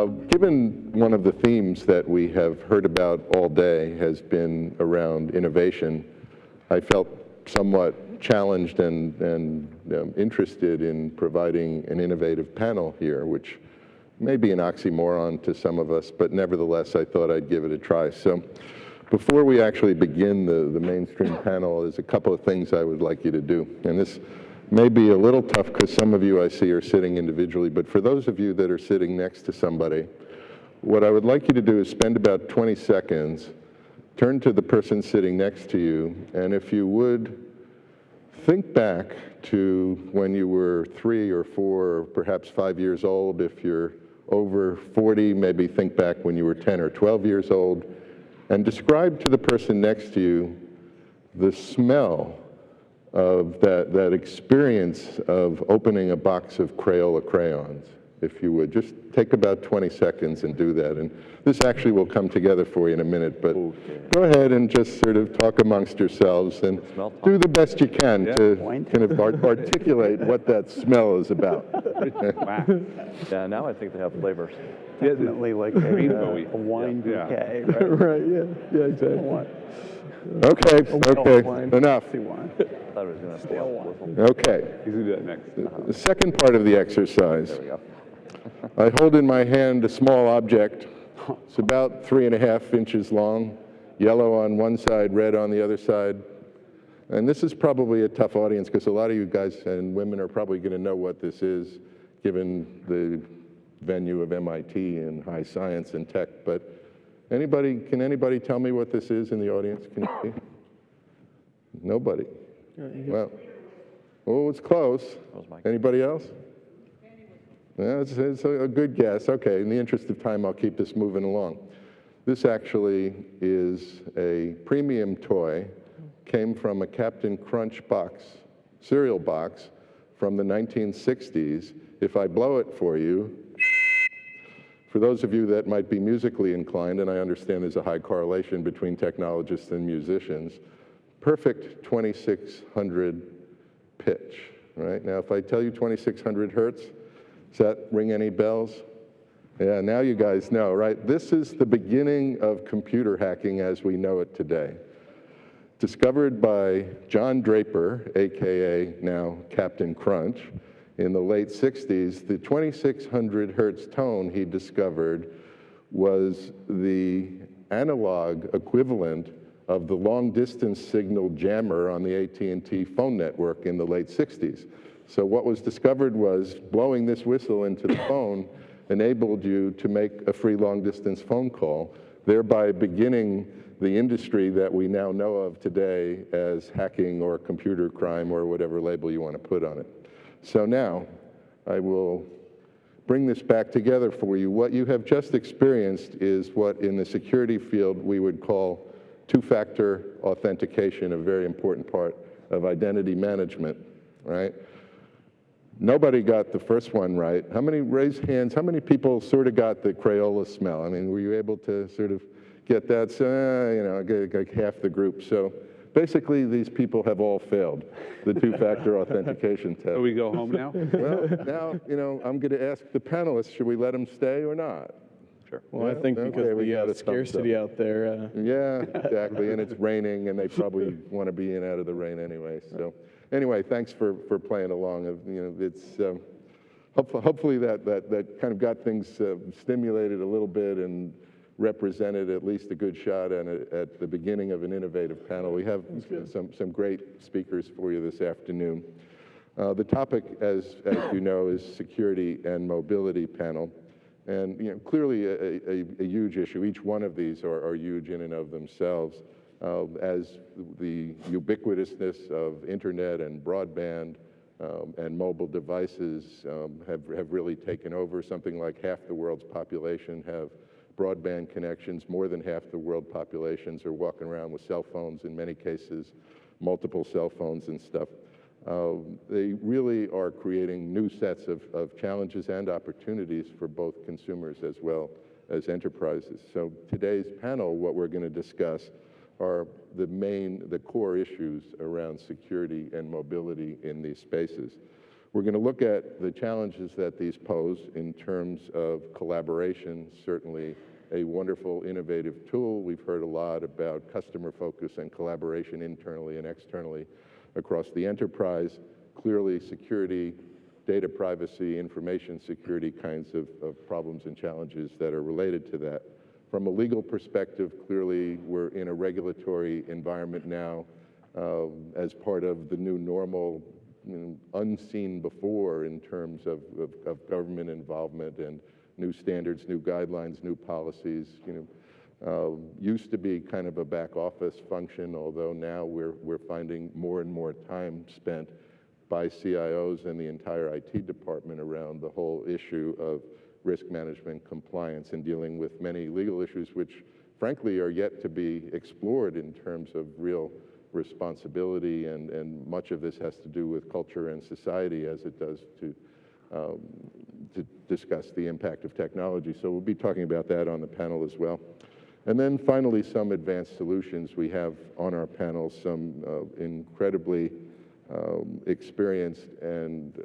Given one of the themes that we have heard about all day has been around innovation, I felt somewhat challenged and interested in providing an innovative panel here, which may be an oxymoron to some of us, but nevertheless, I thought I'd give it a try. So before we actually begin the mainstream panel, there's a couple of things I would like you to do. And this may be a little tough because some of you I see are sitting individually, but for those of you that are sitting next to somebody, what I would like you to do is spend about 20 seconds, turn to the person sitting next to you, and if you would, think back to when you were 3 or 4 or perhaps 5 years old. If you're over 40, maybe think back when you were 10 or 12 years old, and describe to the person next to you the smell of that experience of opening a box of Crayola crayons, if you would. Just take about 20 seconds and do that. And this actually will come together for you in a minute, but go ahead and just sort of talk amongst yourselves and do the best you can to kind of articulate what that smell is about. Wow. Yeah, now I think they have flavors. Definitely like a wine bouquet. Right, Right, yeah, exactly. Okay, enough. I thought it was going to stale one. Okay. You can do that next. The second part of the exercise. There we go. I hold in my hand a small object. It's about 3.5 inches long, yellow on one side, red on the other side. And this is probably a tough audience because a lot of you guys and women are probably going to know what this is, given the venue of MIT and high science and tech. But can anybody tell me what this is in the audience? Can you see? Nobody. Well, it's close. Anybody else? Yeah, it's a good guess. Okay, in the interest of time, I'll keep this moving along. This actually is a premium toy, came from a Captain Crunch box, cereal box from the 1960s. If I blow it for you, for those of you that might be musically inclined, and I understand there's a high correlation between technologists and musicians, perfect 2600 pitch, right? Now, if I tell you 2600 hertz, does that ring any bells? Yeah, now you guys know, right? This is the beginning of computer hacking as we know it today. Discovered by John Draper, AKA now Captain Crunch, in the late 60s, the 2600 hertz tone he discovered was the analog equivalent of the long-distance signal jammer on the AT&T phone network in the late 60s. So what was discovered was blowing this whistle into the phone enabled you to make a free long-distance phone call, thereby beginning the industry that we now know of today as hacking or computer crime or whatever label you want to put on it. So now I will bring this back together for you. What you have just experienced is what in the security field we would call two-factor authentication, a very important part of identity management, right? Nobody got the first one right. How many, raise hands, how many people sort of got the Crayola smell? I mean, were you able to sort of get that? Like half the group. So basically, these people have all failed the two-factor authentication test. So we go home now? Well, now, I'm going to ask the panelists, should we let them stay or not? Sure. Well, I think because of the scarcity out there. Yeah, exactly, and it's raining, and they probably want to be in out of the rain anyway. So, anyway, thanks for playing along. It's hopefully that kind of got things stimulated a little bit and represented at least a good shot at the beginning of an innovative panel. We have some great speakers for you this afternoon. The topic, as you know, is security and mobility panel. And clearly a huge issue. Each one of these are huge in and of themselves, as the ubiquitousness of internet and broadband and mobile devices have really taken over. Something like half the world's population have broadband connections. More than half the world populations are walking around with cell phones, in many cases, multiple cell phones and stuff. They really are creating new sets of challenges and opportunities for both consumers as well as enterprises. So today's panel, what we're going to discuss are the core issues around security and mobility in these spaces. We're going to look at the challenges that these pose in terms of collaboration, certainly a wonderful, innovative tool. We've heard a lot about customer focus and collaboration internally and externally across the enterprise. Clearly, security, data privacy, information security kinds of problems and challenges that are related to that. From a legal perspective, clearly, we're in a regulatory environment now as part of the new normal, unseen before in terms of government involvement and new standards, new guidelines, new policies. Used to be kind of a back office function, although now we're finding more and more time spent by CIOs and the entire IT department around the whole issue of risk management, compliance, and dealing with many legal issues which frankly are yet to be explored in terms of real responsibility, and much of this has to do with culture and society as it does to discuss the impact of technology. So we'll be talking about that on the panel as well. And then finally, some advanced solutions. We have on our panel some incredibly experienced and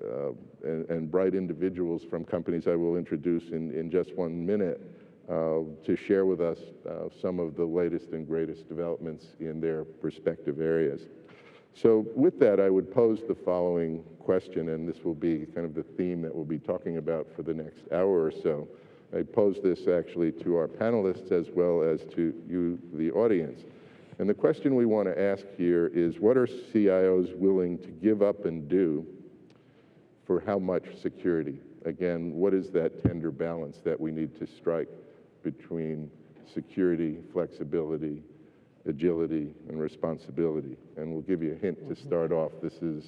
bright individuals from companies I will introduce in just 1 minute to share with us some of the latest and greatest developments in their respective areas. So with that, I would pose the following question, and this will be kind of the theme that we'll be talking about for the next hour or so. I pose this actually to our panelists as well as to you, the audience. And the question we want to ask here is, what are CIOs willing to give up and do for how much security? Again, what is that tender balance that we need to strike between security, flexibility, agility, and responsibility? And we'll give you a hint to start off. This is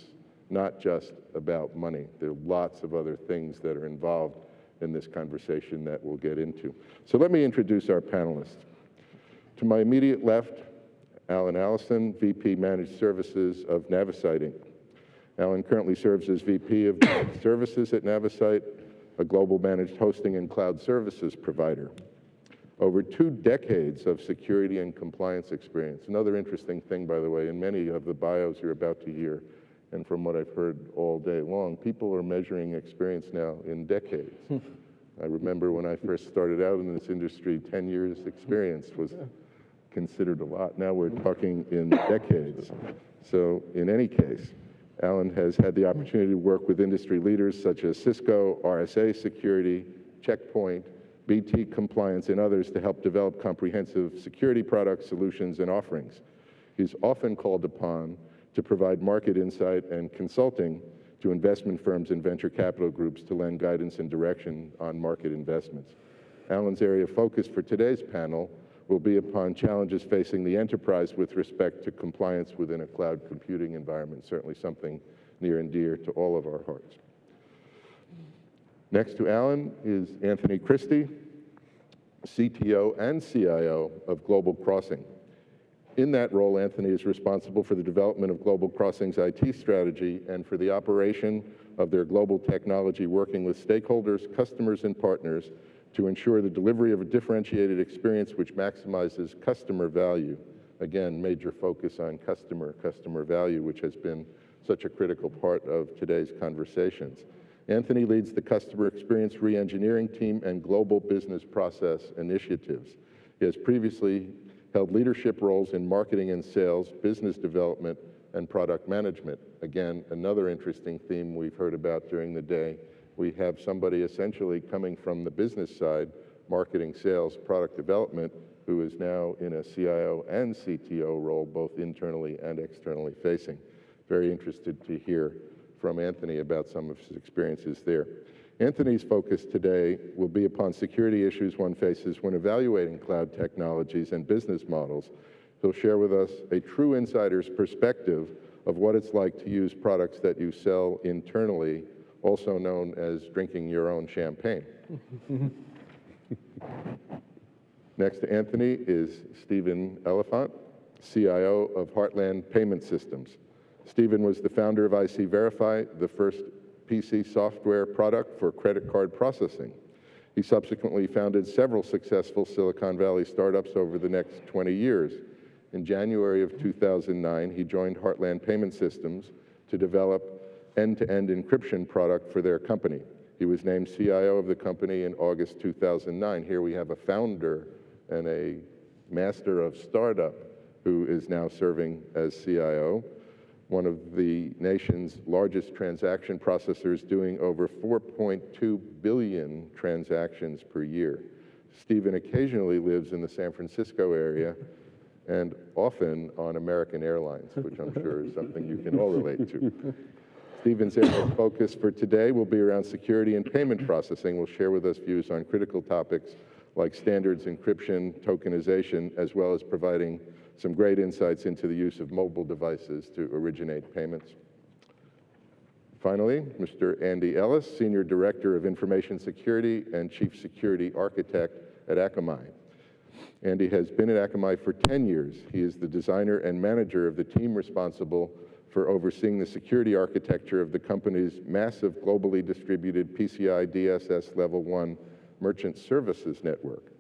not just about money. There are lots of other things that are involved in this conversation that we'll get into. So let me introduce our panelists. To my immediate left, Allison, VP Managed Services of Navisite Inc. Alan currently serves as VP of Services at Navisite, a global managed hosting and cloud services provider. Over 2 decades of security and compliance experience. Another interesting thing, by the way, in many of the bios you're about to hear, and from what I've heard all day long, people are measuring experience now in decades. I remember when I first started out in this industry, 10 years experience was considered a lot. Now we're talking in decades. So in any case, Alan has had the opportunity to work with industry leaders such as Cisco, RSA Security, Checkpoint, BT Compliance, and others to help develop comprehensive security products, solutions, and offerings. He's often called upon to provide market insight and consulting to investment firms and venture capital groups to lend guidance and direction on market investments. Alan's area of focus for today's panel will be upon challenges facing the enterprise with respect to compliance within a cloud computing environment, certainly something near and dear to all of our hearts. Next to Alan is Anthony Christie, CTO and CIO of Global Crossing. In that role, Anthony is responsible for the development of Global Crossing's IT strategy and for the operation of their global technology, working with stakeholders, customers, and partners to ensure the delivery of a differentiated experience which maximizes customer value. Again, major focus on customer value, which has been such a critical part of today's conversations. Anthony leads the customer experience re-engineering team and global business process initiatives. He has previously held leadership roles in marketing and sales, business development, and product management. Again, another interesting theme we've heard about during the day. We have somebody essentially coming from the business side, marketing, sales, product development, who is now in a CIO and CTO role, both internally and externally facing. Very interested to hear from Anthony about some of his experiences there. Anthony's focus today will be upon security issues one faces when evaluating cloud technologies and business models. He'll share with us a true insider's perspective of what it's like to use products that you sell internally, also known as drinking your own champagne. Next to Anthony is Stephen Elephant, CIO of Heartland Payment Systems. Stephen was the founder of IC Verify, the first PC software product for credit card processing. He subsequently founded several successful Silicon Valley startups over the next 20 years. In January of 2009, he joined Heartland Payment Systems to develop end-to-end encryption product for their company. He was named CIO of the company in August 2009. Here we have a founder and a master of startup who is now serving as CIO, one of the nation's largest transaction processors, doing over 4.2 billion transactions per year. Stephen occasionally lives in the San Francisco area and often on American Airlines, which I'm sure is something you can all relate to. Stephen's area of focus for today will be around security and payment processing. We'll share with us views on critical topics like standards, encryption, tokenization, as well as providing some great insights into the use of mobile devices to originate payments. Finally, Mr. Andy Ellis, Senior Director of Information Security and Chief Security Architect at Akamai. Andy has been at Akamai for 10 years. He is the designer and manager of the team responsible for overseeing the security architecture of the company's massive globally distributed PCI DSS Level 1 merchant services network.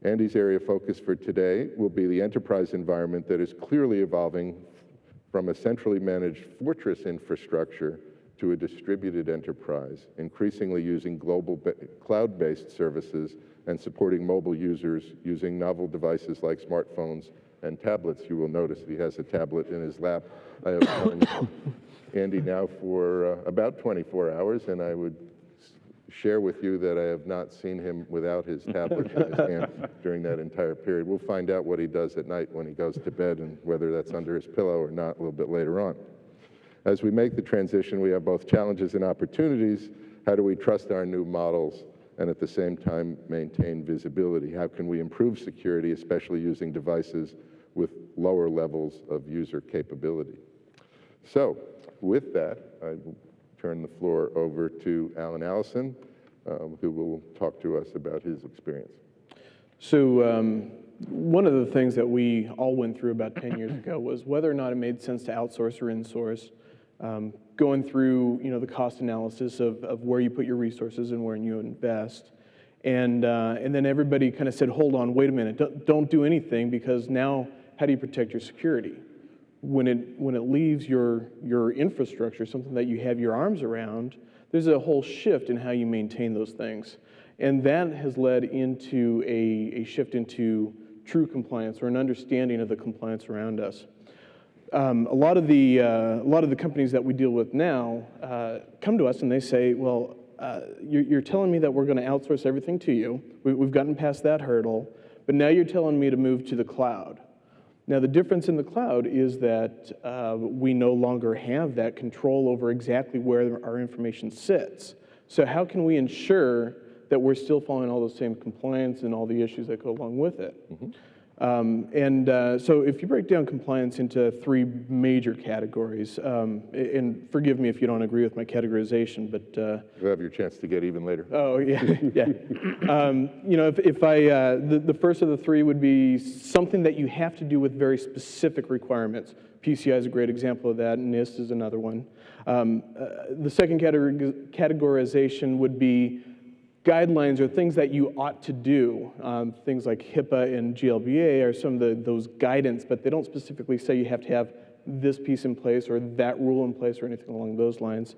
Andy's area of focus for today will be the enterprise environment that is clearly evolving from a centrally managed fortress infrastructure to a distributed enterprise, increasingly using global cloud-based services and supporting mobile users using novel devices like smartphones and tablets. You will notice he has a tablet in his lap. I have known Andy now for about 24 hours, and I would share with you that I have not seen him without his tablet in his hand during that entire period. We'll find out what he does at night when he goes to bed and whether that's under his pillow or not a little bit later on. As we make the transition, we have both challenges and opportunities. How do we trust our new models and at the same time maintain visibility? How can we improve security, especially using devices with lower levels of user capability? So with that, I will turn the floor over to Allison, who will talk to us about his experience. So one of the things that we all went through about 10 years ago was whether or not it made sense to outsource or insource, going through the cost analysis of where you put your resources and where you invest. And then everybody kind of said, hold on, wait a minute, don't do anything, because now how do you protect your security? When it leaves your infrastructure, something that you have your arms around, there's a whole shift in how you maintain those things. And that has led into a shift into true compliance, or an understanding of the compliance around us. A lot of the companies that we deal with now come to us and they say, well, you're telling me that we're going to outsource everything to you. We've gotten past that hurdle, but now you're telling me to move to the cloud. Now, the difference in the cloud is that we no longer have that control over exactly where our information sits. So how can we ensure that we're still following all those same compliance and all the issues that go along with it? Mm-hmm. So if you break down compliance into three major categories, and forgive me if you don't agree with my categorization, but You'll have your chance to get even later. Oh yeah, yeah. The first of the three would be something that you have to do with very specific requirements. PCI is a great example of that, and NIST is another one. The second categorization would be guidelines or things that you ought to do. Things like HIPAA and GLBA are some of those guidance, but they don't specifically say you have to have this piece in place or that rule in place or anything along those lines.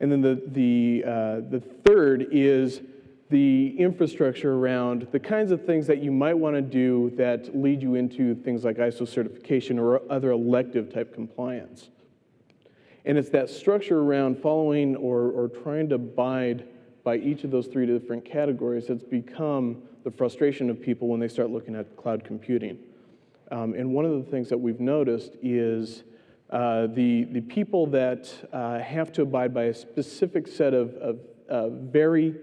And then the third is the infrastructure around the kinds of things that you might want to do that lead you into things like ISO certification or other elective type compliance. And it's that structure around following or trying to abide by each of those three different categories that's become the frustration of people when they start looking at cloud computing. And one of the things that we've noticed is the people that have to abide by a specific set of very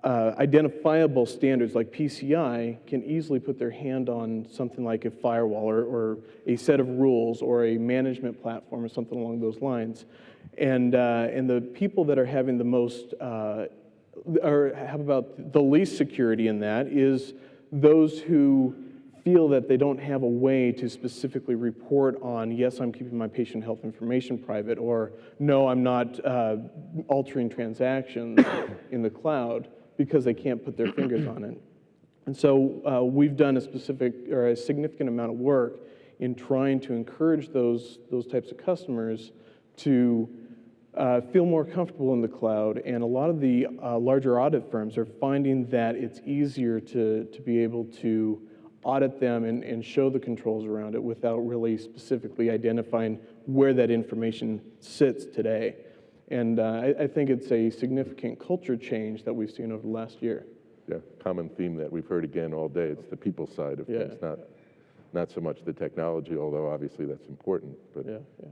identifiable standards like PCI can easily put their hand on something like a firewall or a set of rules or a management platform or something along those lines. And the people that are having the most, or have about the least security in that is those who feel that they don't have a way to specifically report on, yes, I'm keeping my patient health information private, or no, I'm not altering transactions in the cloud, because they can't put their fingers on it. And so we've done a significant amount of work in trying to encourage those types of customers to feel more comfortable in the cloud, and a lot of the larger audit firms are finding that it's easier to be able to audit them and show the controls around it without really specifically identifying where that information sits today. And I think it's a significant culture change that we've seen over the last year. Yeah, common theme that we've heard again all day. It's the people side of things, not so much the technology, although obviously that's important, but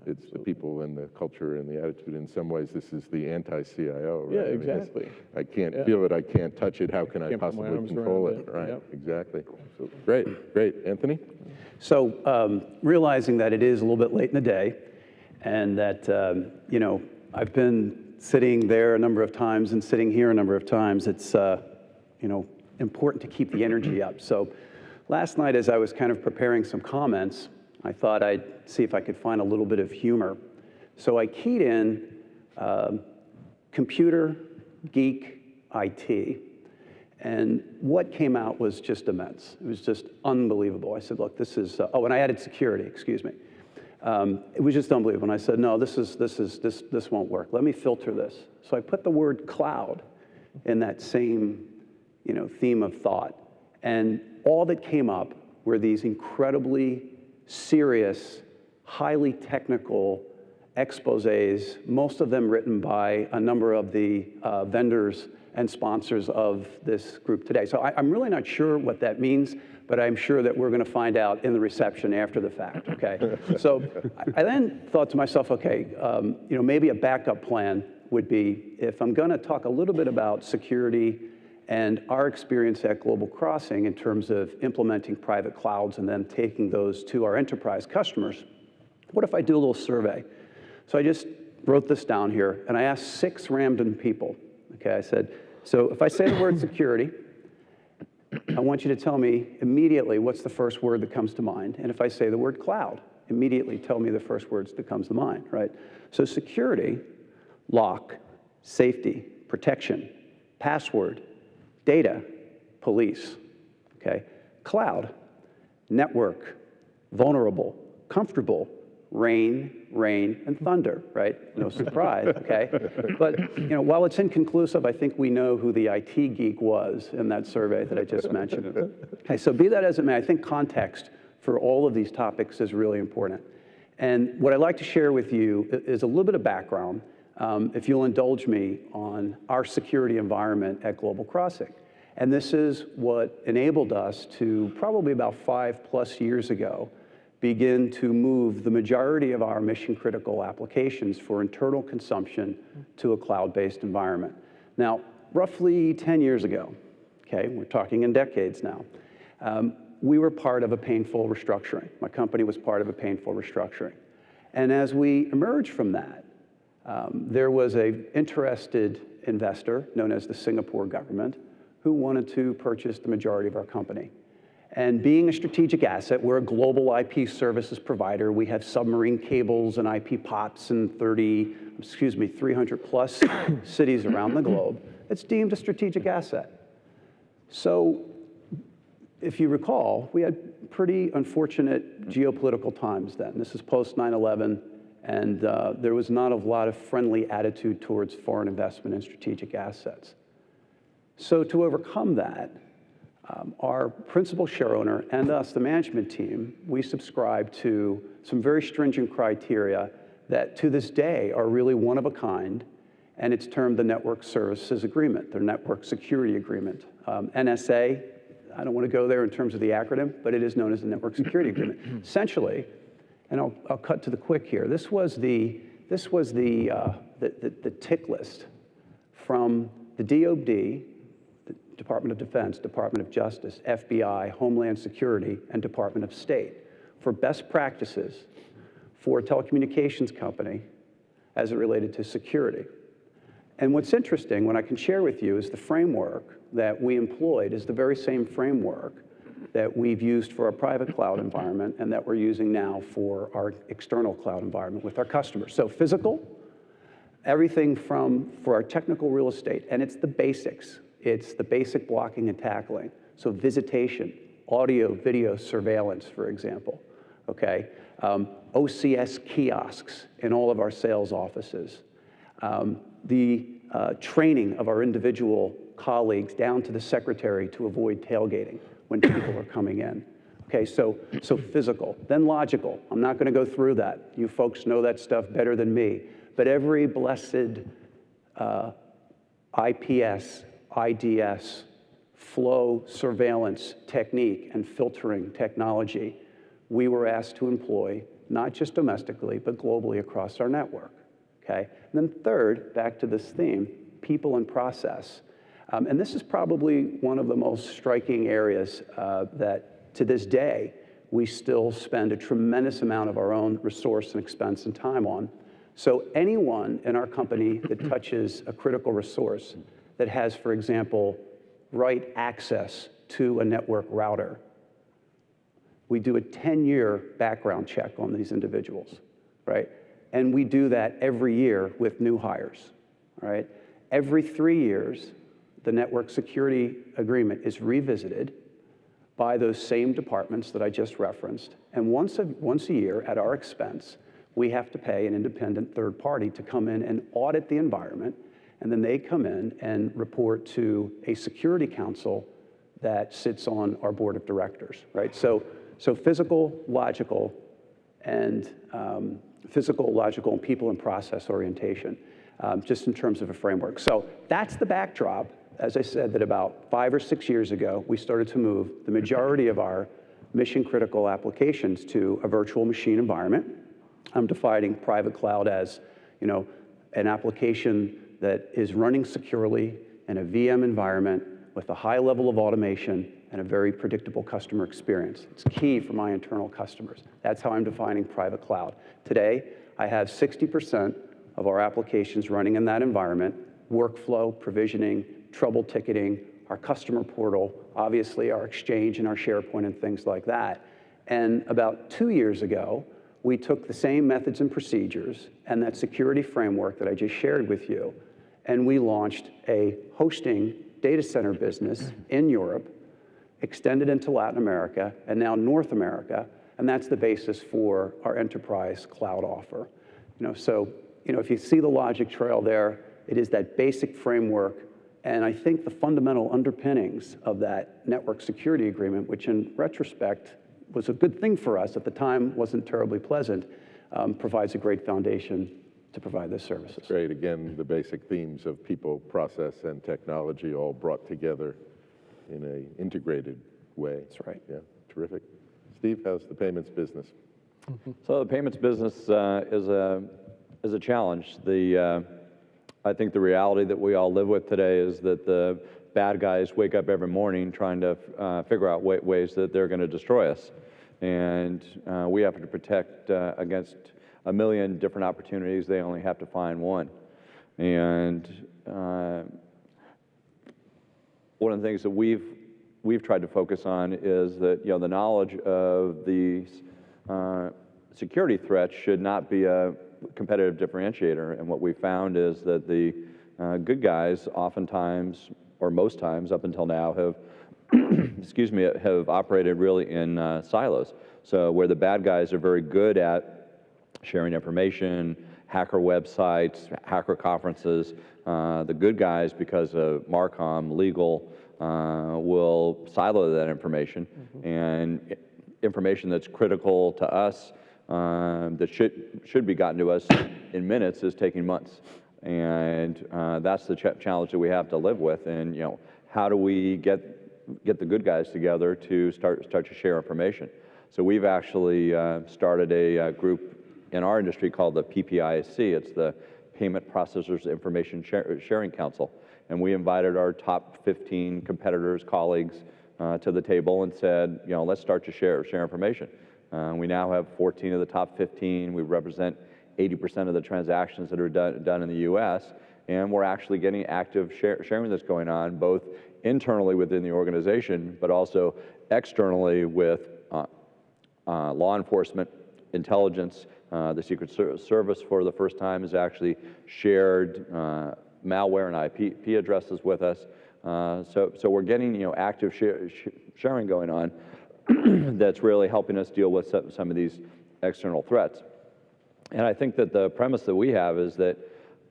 it's the people and the culture and the attitude. In some ways, this is the anti-CIO, right? Yeah, I mean, exactly. I can't feel it, I can't touch it, how can I Can't put my possibly arms control around it? it. Right, Yep. exactly. So, great. Anthony? So realizing that it is a little bit late in the day and that, I've been sitting there a number of times and sitting here a number of times, it's, important to keep the energy up. So last night, as I was kind of preparing some comments, I thought I'd see if I could find a little bit of humor. So I keyed in computer geek IT, and what came out was just immense. It was just unbelievable. I said, look, this is, and I added security, excuse me. It was just unbelievable. And I said, no, this won't work. Let me filter this. So I put the word cloud in that same, theme of thought. And all that came up were these incredibly serious, highly technical exposés, most of them written by a number of the vendors and sponsors of this group today. So I'm really not sure what that means, but I'm sure that we're going to find out in the reception after the fact, okay? So I then thought to myself, okay, maybe a backup plan would be, if I'm going to talk a little bit about security and our experience at Global Crossing in terms of implementing private clouds and then taking those to our enterprise customers, what if I do a little survey? So I just wrote this down here, and I asked 6 random people, okay? I said, so if I say the word security, I want you to tell me immediately what's the first word that comes to mind. And if I say the word cloud, immediately tell me the first words that comes to mind, right? So security, lock, safety, protection, password, data, police, okay? Cloud, network, vulnerable, comfortable, rain, and thunder, right? No surprise, okay? But, while it's inconclusive, I think we know who the IT geek was in that survey that I just mentioned. Okay, so be that as it may, I think context for all of these topics is really important. And what I'd like to share with you is a little bit of background, if you'll indulge me, on our security environment at Global Crossing. And this is what enabled us to, probably about 5+ years ago, begin to move the majority of our mission-critical applications for internal consumption to a cloud-based environment. Now, roughly 10 years ago, okay, we're talking in decades now, we were part of a painful restructuring. My company was part of a painful restructuring. And as we emerged from that, there was an interested investor known as the Singapore government who wanted to purchase the majority of our company. And being a strategic asset, we're a global IP services provider. We have submarine cables and IP POPs in 300+ cities around the globe. It's deemed a strategic asset. So if you recall, we had pretty unfortunate geopolitical times then. This is post 9/11, and there was not a lot of friendly attitude towards foreign investment in strategic assets. So to overcome that, our principal shareowner and us, the management team, we subscribe to some very stringent criteria that to this day are really one of a kind, and it's termed the Network Services Agreement, the Network Security Agreement. NSA, I don't want to go there in terms of the acronym, but it is known as the Network Security Agreement. Essentially, and I'll cut to the quick here, this was the tick list from the DoD, Department of Defense, Department of Justice, FBI, Homeland Security, and Department of State for best practices for a telecommunications company as it related to security. And what's interesting, what I can share with you, is the framework that we employed is the very same framework that we've used for our private cloud environment and that we're using now for our external cloud environment with our customers. So physical, everything for our technical real estate, and it's the basics. It's the basic blocking and tackling. So visitation, audio, video surveillance, for example, okay? OCS kiosks in all of our sales offices. The training of our individual colleagues down to the secretary to avoid tailgating when people are coming in. Okay, so physical, then logical. I'm not going to go through that. You folks know that stuff better than me. But every blessed IPS, IDS, flow surveillance technique and filtering technology, we were asked to employ, not just domestically, but globally across our network. Okay? And then third, back to this theme, people and process. And this is probably one of the most striking areas that to this day, we still spend a tremendous amount of our own resource and expense and time on. So anyone in our company that touches a critical resource that has, for example, write access to a network router, we do a 10-year background check on these individuals, right? And we do that every year with new hires, right? Every 3 years, the network security agreement is revisited by those same departments that I just referenced. And once a year, at our expense, we have to pay an independent third party to come in and audit the environment, and then they come in and report to a security council that sits on our board of directors, right? So physical, logical, and people and process orientation, just in terms of a framework. So that's the backdrop. As I said, that about 5 or 6 years ago, we started to move the majority of our mission-critical applications to a virtual machine environment. I'm defining private cloud as, an application that is running securely in a VM environment with a high level of automation and a very predictable customer experience. It's key for my internal customers. That's how I'm defining private cloud. Today, I have 60% of our applications running in that environment, workflow, provisioning, trouble ticketing, our customer portal, obviously our Exchange and our SharePoint and things like that. And about 2 years ago, we took the same methods and procedures and that security framework that I just shared with you, and we launched a hosting data center business in Europe, extended into Latin America, and now North America, and that's the basis for our enterprise cloud offer. If you see the logic trail there, it is that basic framework. And I think the fundamental underpinnings of that network security agreement, which in retrospect was a good thing for us, at the time wasn't terribly pleasant, provides a great foundation to provide those services. Great. Again, the basic themes of people, process, and technology all brought together in an integrated way. That's right. Yeah, terrific. Steve, how's the payments business? So the payments business is a challenge. I think the reality that we all live with today is that the bad guys wake up every morning trying to figure out ways that they're going to destroy us. And we have to protect against a million different opportunities. They only have to find one. And one of the things that we've tried to focus on is that the knowledge of these security threats should not be a competitive differentiator. And what we found is that the good guys oftentimes, or most times up until now, have have operated really in silos. So where the bad guys are very good at sharing information, hacker websites, hacker conferences, the good guys, because of Marcom, legal, will silo that information. And information that's critical to us that should be gotten to us in minutes is taking months. And that's the challenge that we have to live with. And how do we get the good guys together to start to share information? So we've actually started a group in our industry called the PPIC. It's the Payment Processors Information Sharing Council. And we invited our top 15 competitors, colleagues to the table and said, let's start to share information. We now have 14 of the top 15. We represent 80% of the transactions that are done in the US, and we're actually getting active sharing that's going on, both internally within the organization, but also externally with law enforcement, intelligence. The Secret Service, for the first time, has actually shared malware and IP addresses with us. So we're getting active sharing going on that's really helping us deal with some of these external threats. And I think that the premise that we have is that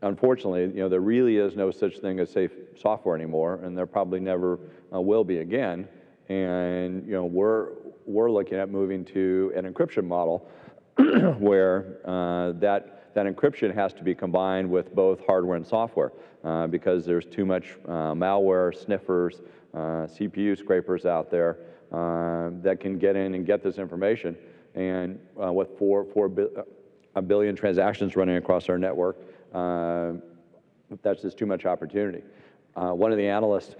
unfortunately, there really is no such thing as safe software anymore, and there probably never will be again. And we're looking at moving to an encryption model where that encryption has to be combined with both hardware and software because there's too much malware, sniffers, CPU scrapers out there that can get in and get this information. And with 4 billion transactions running across our network, that's just too much opportunity. One of the analysts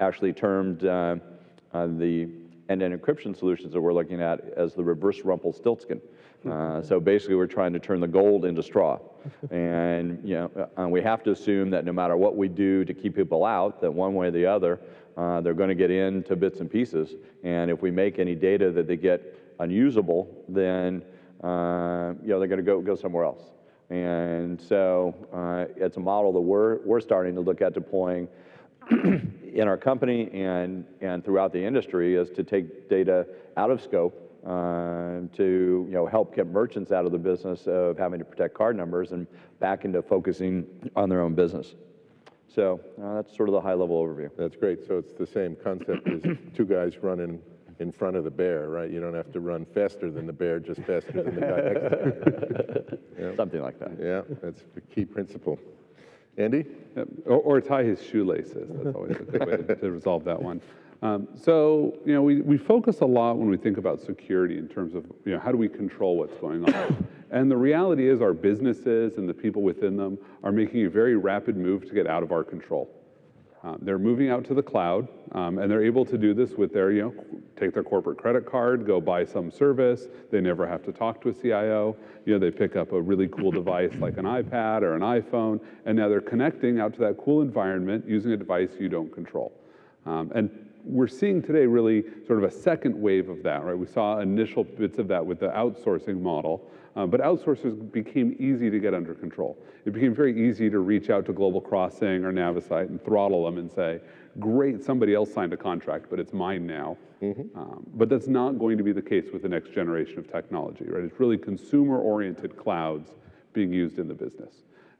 actually termed the end-to-end encryption solutions that we're looking at as the reverse Rumpelstiltskin. So basically, we're trying to turn the gold into straw, and we have to assume that no matter what we do to keep people out, that one way or the other, they're going to get into bits and pieces. And if we make any data that they get unusable, then they're going to go somewhere else. And so it's a model that we're starting to look at deploying in our company and throughout the industry, is to take data out of scope to help get merchants out of the business of having to protect card numbers and back into focusing on their own business. So that's sort of the high-level overview. That's great. So it's the same concept as two guys running in front of the bear, right? You don't have to run faster than the bear, just faster than the guy next to you. Yeah. Something like that. Yeah, that's the key principle. Andy? Yep. Or tie his shoelaces. That's always a good way to resolve that one. So we focus a lot when we think about security in terms of how do we control what's going on. And the reality is our businesses and the people within them are making a very rapid move to get out of our control. They're moving out to the cloud, and they're able to do this with their, take their corporate credit card, go buy some service. They never have to talk to a CIO. They pick up a really cool device like an iPad or an iPhone, and now they're connecting out to that cool environment using a device you don't control. And we're seeing today really sort of a second wave of that, right? We saw initial bits of that with the outsourcing model, but outsourcers became easy to get under control. It became very easy to reach out to Global Crossing or Navisite and throttle them and say, great, somebody else signed a contract, but it's mine now. But that's not going to be the case with the next generation of technology, right? It's really consumer-oriented clouds being used in the business.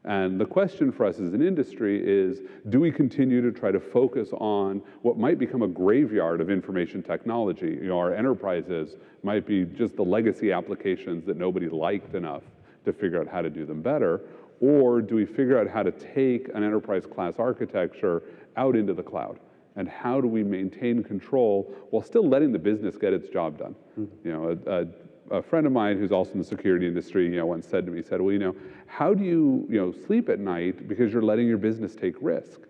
And the question for us as an industry is, do we continue to try to focus on what might become a graveyard of information technology? Our enterprises might be just the legacy applications that nobody liked enough to figure out how to do them better. Or do we figure out how to take an enterprise class architecture out into the cloud? And how do we maintain control while still letting the business get its job done? A friend of mine who's also in the security industry, once said to me, well, how do you, sleep at night because you're letting your business take risk?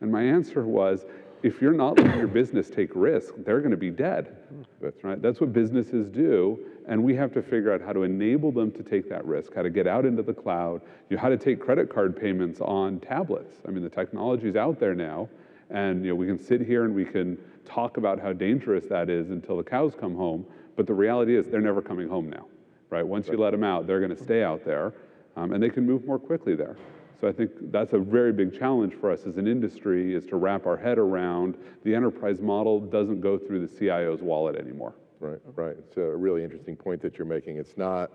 And my answer was, if you're not letting your business take risk, they're going to be dead. That's right. That's what businesses do, and we have to figure out how to enable them to take that risk, how to get out into the cloud, how to take credit card payments on tablets. I mean, the technology's out there now, and we can sit here and we can talk about how dangerous that is until the cows come home. But the reality is they're never coming home now, right? Once you let them out, they're going to stay out there, and they can move more quickly there. So I think that's a very big challenge for us as an industry, is to wrap our head around the enterprise model doesn't go through the CIO's wallet anymore. Right. It's a really interesting point that you're making. It's not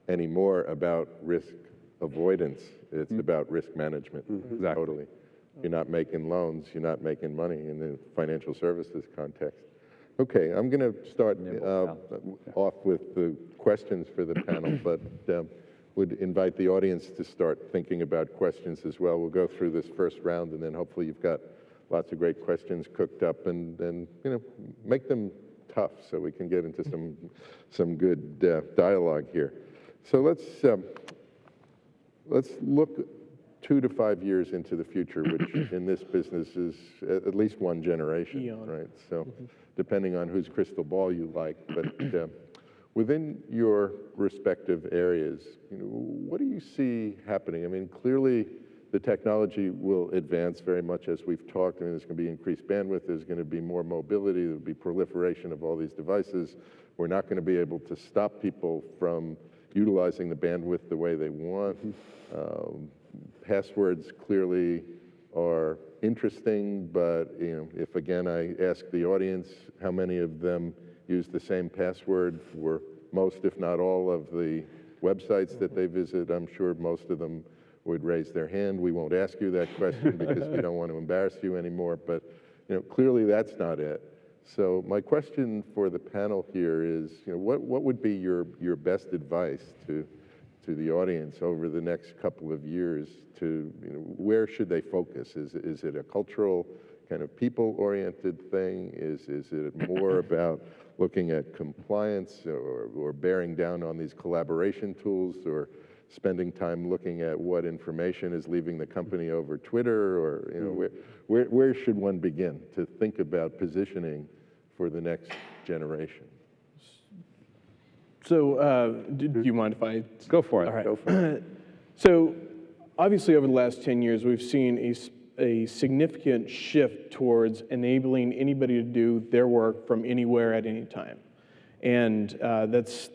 anymore about risk avoidance. It's about risk management. Exactly. Totally. You're not making loans. You're not making money in the financial services context. Okay, I'm going to start off with the questions for the panel, but would invite the audience to start thinking about questions as well. We'll go through this first round, and then hopefully you've got lots of great questions cooked up, and make them tough so we can get into some good dialogue here. So let's look 2 to 5 years into the future, which in this business is at least one generation, right? So depending on whose crystal ball you like, but within your respective areas, what do you see happening? I mean, clearly the technology will advance very much as we've talked. I mean, there's going to be increased bandwidth, there's going to be more mobility, there'll be proliferation of all these devices. We're not going to be able to stop people from utilizing the bandwidth the way they want. Passwords clearly are interesting, but if again I ask the audience how many of them use the same password for most, if not all, of the websites that they visit, I'm sure most of them would raise their hand. We won't ask you that question because we don't want to embarrass you anymore, but clearly that's not it. So my question for the panel here is, what would be your best advice to the audience over the next couple of years to, where should they focus? Is it a cultural kind of people-oriented thing? Is it more about looking at compliance or bearing down on these collaboration tools, or spending time looking at what information is leaving the company over Twitter, or where should one begin to think about positioning for the next generation? So do you mind if I? Go for it. All right. Go for it. So obviously over the last 10 years, we've seen a significant shift towards enabling anybody to do their work from anywhere at any time. And that's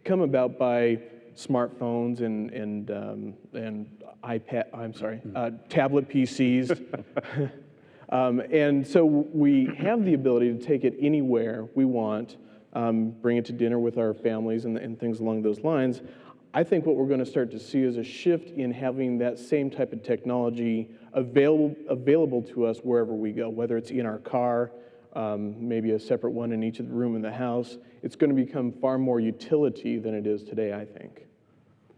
come about by smartphones and tablet PCs. And so we have the ability to take it anywhere we want, bring it to dinner with our families and things along those lines. I think what we're going to start to see is a shift in having that same type of technology available to us wherever we go, whether it's in our car, maybe a separate one in each room in the house. It's going to become far more utility than it is today, I think.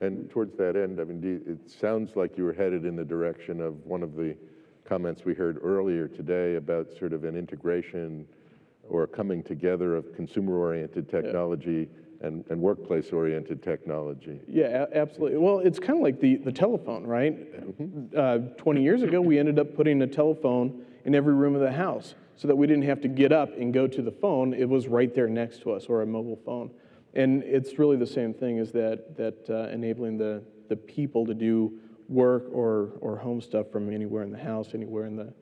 And towards that end, I mean, it sounds like you were headed in the direction of one of the comments we heard earlier today about sort of an integration or coming together of consumer-oriented technology and workplace-oriented technology. Yeah, absolutely. Well, it's kind of like the telephone, right? 20 years ago, we ended up putting a telephone in every room of the house so that we didn't have to get up and go to the phone. It was right there next to us, or a mobile phone. And it's really the same thing as that enabling the people to do work or home stuff from anywhere in the house, anywhere in the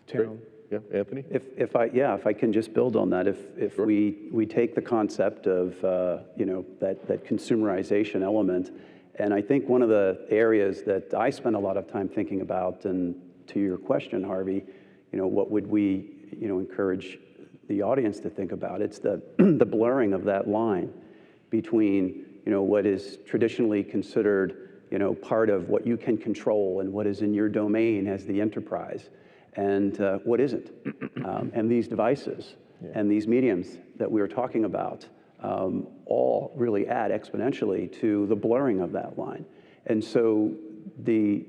town. Great. Yeah, Anthony? If I can just build on that, if Sure. we take the concept of that consumerization element, and I think one of the areas that I spend a lot of time thinking about, and to your question, Harvey, what would we encourage the audience to think about? It's the the blurring of that line between what is traditionally considered part of what you can control and what is in your domain as the enterprise, and what isn't. And these devices and these mediums that we were talking about all really add exponentially to the blurring of that line. And so the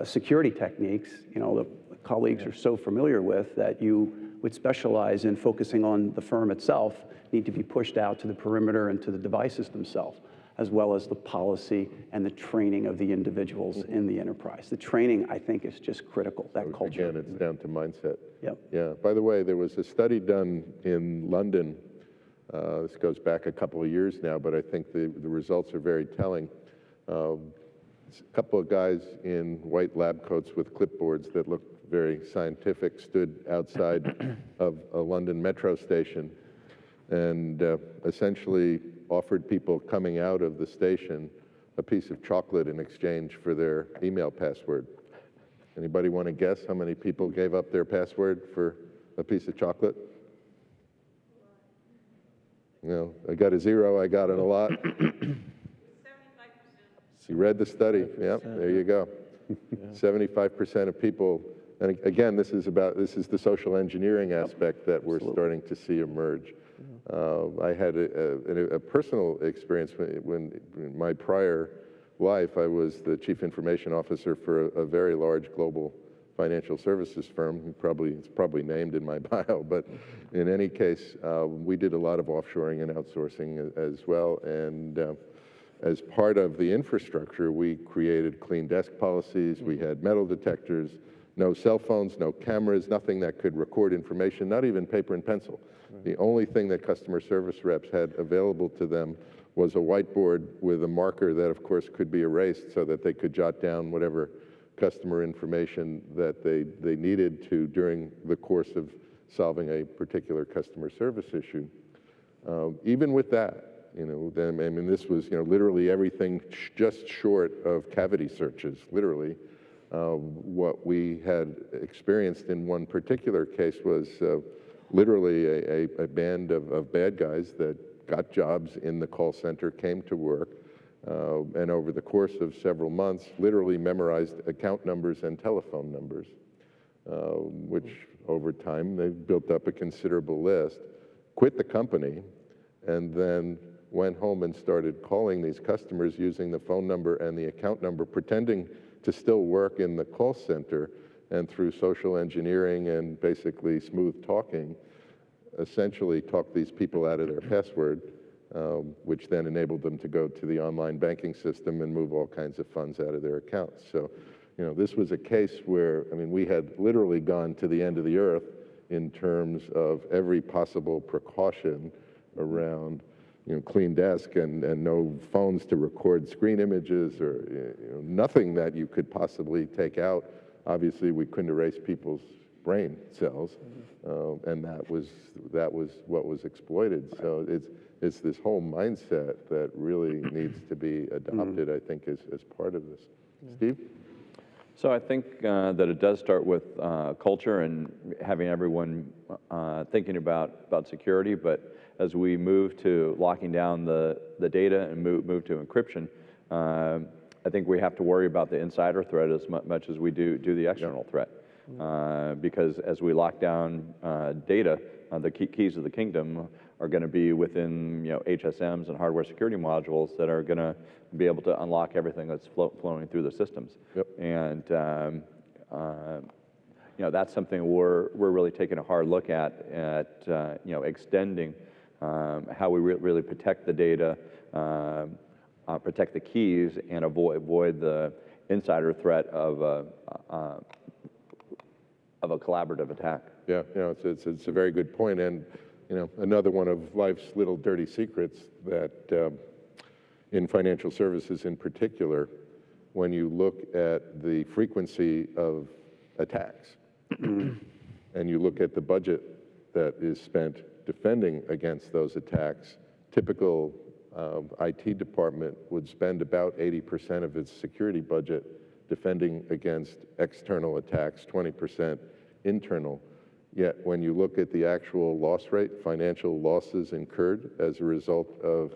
security techniques, the colleagues are so familiar with, that you would specialize in focusing on the firm itself, need to be pushed out to the perimeter and to the devices themselves, as well as the policy and the training of the individuals in the enterprise. The training, I think, is just critical, that culture. Again, it's down to mindset. Yep. Yeah, by the way, there was a study done in London. This goes back a couple of years now, but I think the results are very telling. A couple of guys in white lab coats with clipboards that looked very scientific stood outside of a London metro station and essentially offered people coming out of the station a piece of chocolate in exchange for their email password. Anybody want to guess how many people gave up their password for a piece of chocolate? I got a 0, I got it a lot. 75%. You read the study, yep, there you go. 75% of people, and again, this is the social engineering aspect that we're starting to see emerge. I had a personal experience when in my prior life, I was the chief information officer for a very large global financial services firm. It's probably named in my bio, but in any case, we did a lot of offshoring and outsourcing as well. And as part of the infrastructure, we created clean desk policies. We had metal detectors, no cell phones, no cameras, nothing that could record information, not even paper and pencil. The only thing that customer service reps had available to them was a whiteboard with a marker that, of course, could be erased so that they could jot down whatever customer information that they needed to during the course of solving a particular customer service issue. Even with that, this was literally everything just short of cavity searches, literally. What we had experienced in one particular case was literally a band of bad guys that got jobs in the call center, came to work, and over the course of several months, literally memorized account numbers and telephone numbers, which over time they've built up a considerable list, quit the company, and then went home and started calling these customers using the phone number and the account number, pretending to still work in the call center, and through social engineering and basically smooth talking, essentially talked these people out of their password, which then enabled them to go to the online banking system and move all kinds of funds out of their accounts. So, you know, this was a case where, I mean, we had literally gone to the end of the earth in terms of every possible precaution around, you know, clean desk and no phones to record screen images, or, you know, nothing that you could possibly take out. Obviously, we couldn't erase people's brain cells, and that was what was exploited. So it's this whole mindset that really needs to be adopted, I think, as part of this. Steve? So I think that it does start with culture and having everyone thinking about security, but as we move to locking down the data and move to encryption, I think we have to worry about the insider threat as much as we do the external threat. Because as we lock down data, the keys of the kingdom are going to be within, you know, HSMs and hardware security modules that are going to be able to unlock everything that's flowing through the systems. Yep. And you know, that's something we're really taking a hard look at you know, extending how we really protect the data, protect the keys, and avoid the insider threat of a collaborative attack. Yeah, you know, it's a very good point, and you know, another one of life's little dirty secrets that in financial services in particular, when you look at the frequency of attacks and you look at the budget that is spent defending against those attacks, typical IT department would spend about 80% of its security budget defending against external attacks, 20% internal. Yet when you look at the actual loss rate, financial losses incurred as a result of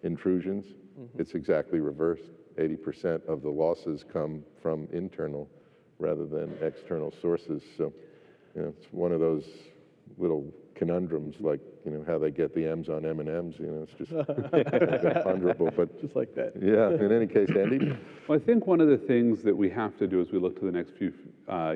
intrusions, it's exactly reversed. 80% of the losses come from internal rather than external sources. So, you know, it's one of those little conundrums, like, you know, how they get the M's on M&Ms, you know, it's just ponderable, but Just like that. yeah, in any case, Andy? Well, I think one of the things that we have to do as we look to the next few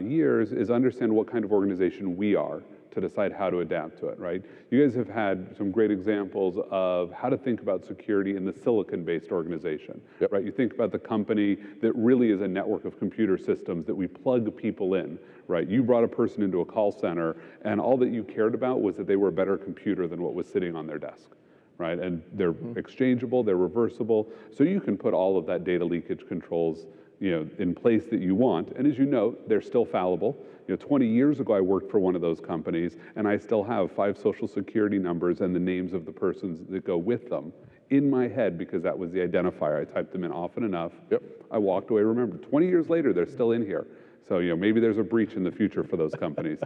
years is understand what kind of organization we are to decide how to adapt to it, right? You guys have had some great examples of how to think about security in the silicon-based organization, Yep. right? You think about the company that really is a network of computer systems that we plug people in, right? You brought a person into a call center, and all that you cared about was that they were a better computer than what was sitting on their desk, right? And they're exchangeable, they're reversible, so you can put all of that data leakage controls, you know, in place that you want. And as you note, they're still fallible. You know, 20 years ago, I worked for one of those companies, and I still have 5 social security numbers and the names of the persons that go with them in my head because that was the identifier. I typed them in often enough. Yep. I walked away, remembered. 20 years later, they're still in here. So, you know, maybe there's a breach in the future for those companies.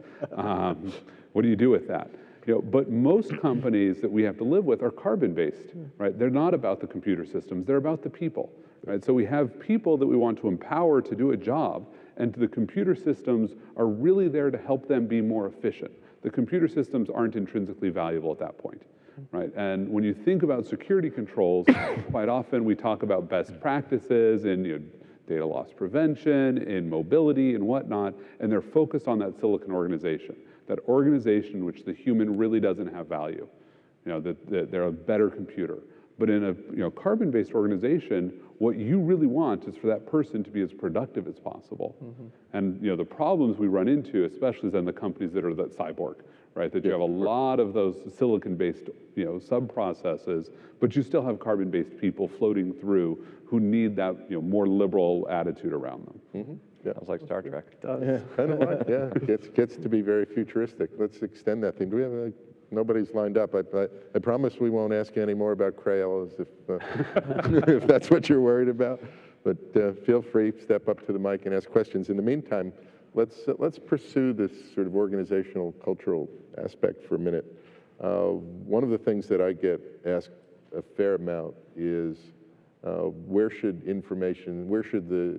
What do you do with that? You know, but most companies that we have to live with are carbon-based, right? They're not about the computer systems, they're about the people, right? So we have people that we want to empower to do a job, and the computer systems are really there to help them be more efficient. The computer systems aren't intrinsically valuable at that point, right? And when you think about security controls, quite often we talk about best practices and, you know, data loss prevention, in mobility and whatnot, and they're focused on that silicon organization, that organization in which the human really doesn't have value, you know, that they're a better computer. But in a, you know, carbon-based organization, what you really want is for that person to be as productive as possible. And, you know, the problems we run into, especially then the companies that are that cyborg, right? That you have a lot of those silicon-based, you know, sub-processes, but you still have carbon-based people floating through who need that, you know, more liberal attitude around them. Yeah. Sounds like Star Trek. Kind of like, yeah, gets to be very futuristic. Let's extend that thing. Do we have nobody's lined up. I promise we won't ask you any more about Crayolas if that's what you're worried about. But feel free, step up to the mic and ask questions. In the meantime, let's pursue this sort of organizational, cultural aspect for a minute. One of the things that I get asked a fair amount is where should the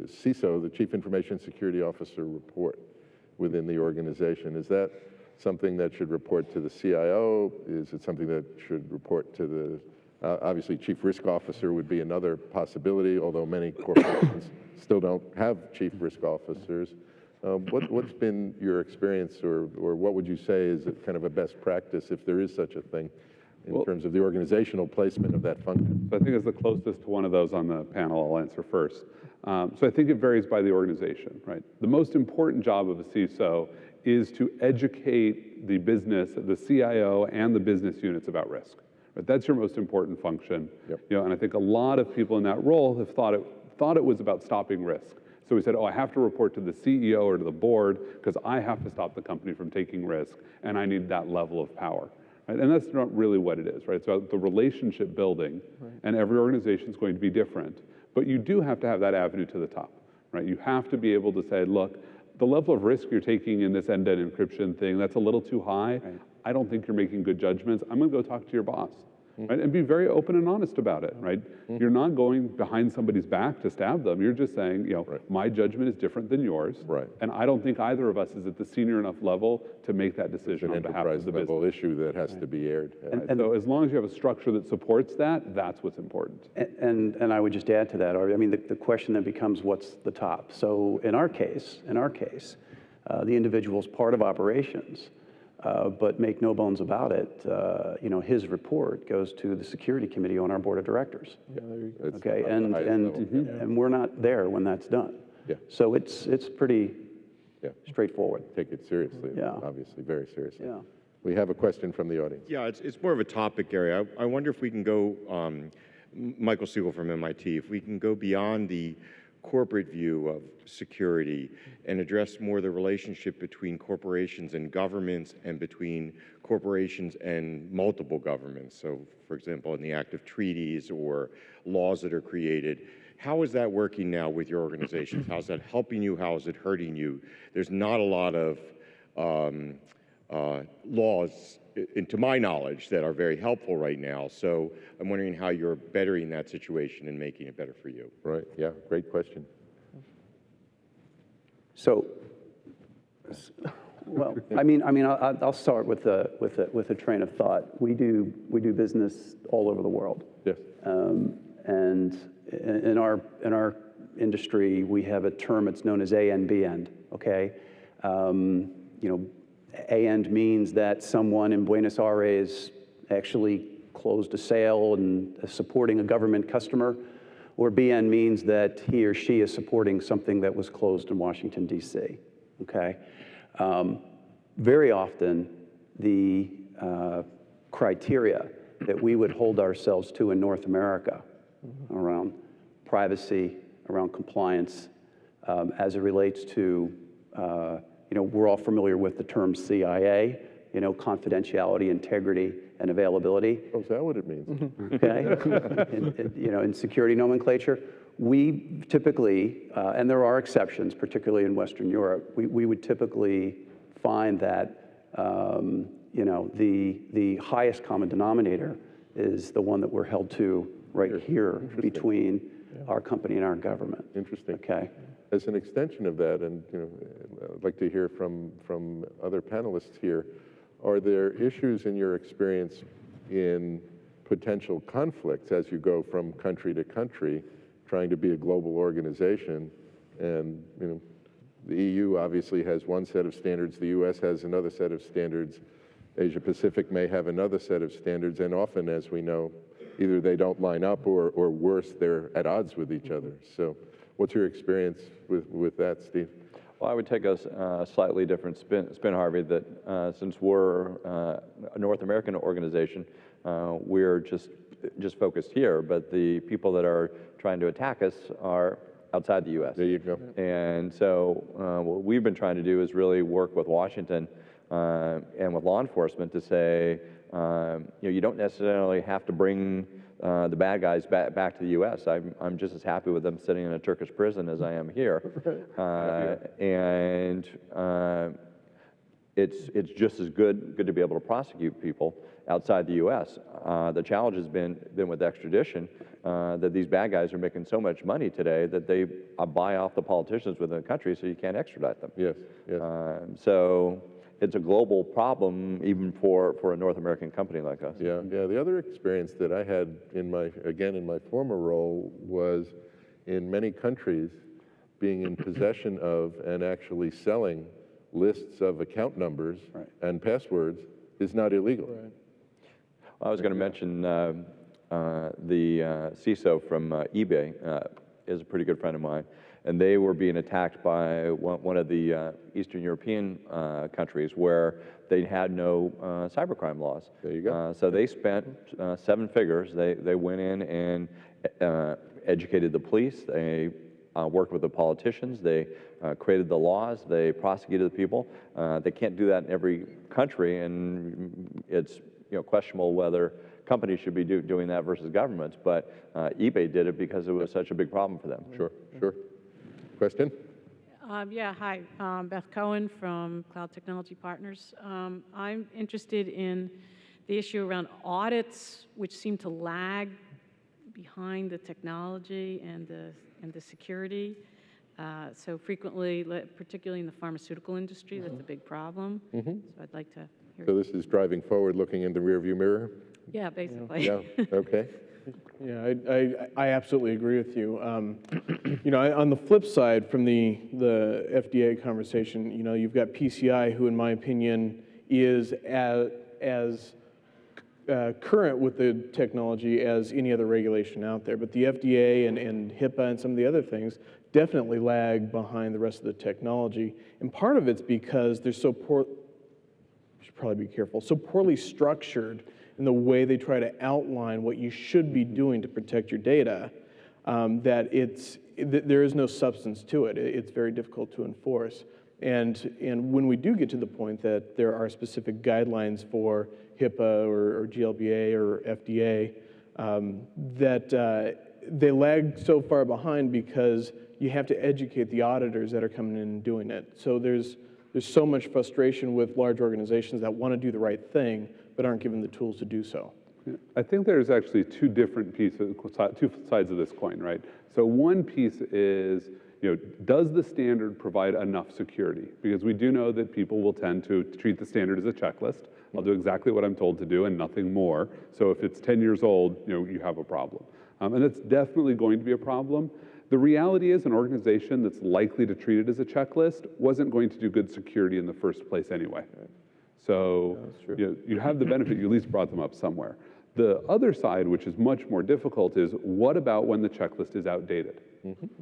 CISO, the Chief Information Security Officer, report within the organization? Is that something that should report to the CIO? Is it something that should report to the, obviously Chief Risk Officer would be another possibility, although many corporations still don't have Chief Risk Officers. What's been your experience, or what would you say is kind of a best practice, if there is such a thing, in terms of the organizational placement of that function? So I think as the closest to one of those on the panel, I'll answer first. So I think it varies by the organization, right? The most important job of a CISO is to educate the business, the CIO and the business units about risk. Right? That's your most important function. Yep. You know, and I think a lot of people in that role have thought it was about stopping risk. So we said, oh, I have to report to the CEO or to the board because I have to stop the company from taking risk, and I need that level of power. Right? And that's not really what it is, right? So the relationship building, and every organization is going to be different, but you do have to have that avenue to the top, right? You have to be able to say, look, the level of risk you're taking in this end-to-end encryption thing, that's a little too high. Right. I don't think you're making good judgments. I'm gonna go talk to your boss. Right? And be very open and honest about it, right? You're not going behind somebody's back to stab them. You're just saying, you know, my judgment is different than yours. Right. And I don't think either of us is at the senior enough level to make that decision on behalf of the business. Level issue that has to be aired. And so as long as you have a structure that supports that, that's what's important. And I would just add to that, I mean, the question then becomes, what's the top? So in our case, the individual's part of operations, but make no bones about it, you know, his report goes to the security committee on our board of directors. Yeah, there you go. Okay, and we're not there when that's done. Yeah. So it's pretty straightforward. Take it seriously, Yeah. obviously, very seriously. Yeah. We have a question from the audience. Yeah, it's more of a topic area. I wonder if we can go, Michael Siegel from MIT, if we can go beyond the corporate view of security and address more the relationship between corporations and governments and between corporations and multiple governments. So, for example, in the act of treaties or laws that are created. How is that working now with your organizations? How's that helping you? How is it hurting you? There's not a lot of laws, to my knowledge, that are very helpful right now. So I'm wondering how you're bettering that situation and making it better for you. Right, yeah, great question. So, well, I mean, I'll start with a train of thought. We do business all over the world. Yes. And in our industry, we have a term. It's known as A-end, B-end. Okay, you know, A-end means that someone in Buenos Aires actually closed a sale and supporting a government customer, or B-end means that he or she is supporting something that was closed in Washington, D.C., okay? Very often, the criteria that we would hold ourselves to in North America around privacy, around compliance, as it relates to you know, we're all familiar with the term CIA, you know, confidentiality, integrity, and availability. Oh, is that what it means? Okay, you know, in security nomenclature, we typically, and there are exceptions, particularly in Western Europe, we would typically find that, you know, the highest common denominator is the one that we're held to right here between our company and our government. Interesting. Okay. As an extension of that, and you know, I'd like to hear from other panelists here, are there issues in your experience in potential conflicts as you go from country to country, trying to be a global organization? And you know, the EU obviously has one set of standards, the US has another set of standards, Asia Pacific may have another set of standards, and often, as we know, either they don't line up or worse, they're at odds with each other. So what's your experience with that, Steve? Well, I would take a slightly different spin, Harvey, that since we're a North American organization, we're just focused here, but the people that are trying to attack us are outside the U.S. There you go. And so what we've been trying to do is really work with Washington and with law enforcement to say, you know, you don't necessarily have to bring the bad guys back to the U.S. I'm just as happy with them sitting in a Turkish prison as I am here, and it's just as good to be able to prosecute people. outside the U.S. The challenge has been with extradition, that these bad guys are making so much money today that they buy off the politicians within the country, so you can't extradite them. Yes, yes. So it's a global problem, even for a North American company like us. Yeah, yeah. The other experience that I had in my former role was in many countries being in possession of and actually selling lists of account numbers and passwords is not illegal. Right. I was going to mention the CISO from eBay is a pretty good friend of mine, and they were being attacked by one of the Eastern European countries where they had no cybercrime laws. There you go. So they spent 7 figures. They went in and educated the police. They worked with the politicians. They created the laws. They prosecuted the people. They can't do that in every country, and it's questionable whether companies should be doing that versus governments. But eBay did it because it was such a big problem for them. Sure, sure. Question? Yeah, hi. Beth Cohen from Cloud Technology Partners. I'm interested in the issue around audits, which seem to lag behind the technology and the security. So frequently, particularly in the pharmaceutical industry, that's a big problem. So I'd like to hear. So this is driving forward, looking in the rearview mirror? Yeah, basically. Yeah, okay. Yeah, I absolutely agree with you. On the flip side, from the FDA conversation, you've got PCI, who, in my opinion, is as current with the technology as any other regulation out there. But the FDA and HIPAA and some of the other things definitely lag behind the rest of the technology. And part of it's because they're so probably be careful, so poorly structured in the way they try to outline what you should be doing to protect your data, that there is no substance to it. It's very difficult to enforce. And when we do get to the point that there are specific guidelines for HIPAA or GLBA or FDA, that they lag so far behind because you have to educate the auditors that are coming in and doing it. So there's so much frustration with large organizations that want to do the right thing, but aren't given the tools to do so. I think there's actually two sides of this coin, right? So one piece is, does the standard provide enough security? Because we do know that people will tend to treat the standard as a checklist. I'll do exactly what I'm told to do and nothing more. So if it's 10 years old, you have a problem. And that's definitely going to be a problem. The reality is an organization that's likely to treat it as a checklist wasn't going to do good security in the first place anyway. So you have the benefit, you at least brought them up somewhere. The other side, which is much more difficult, is what about when the checklist is outdated?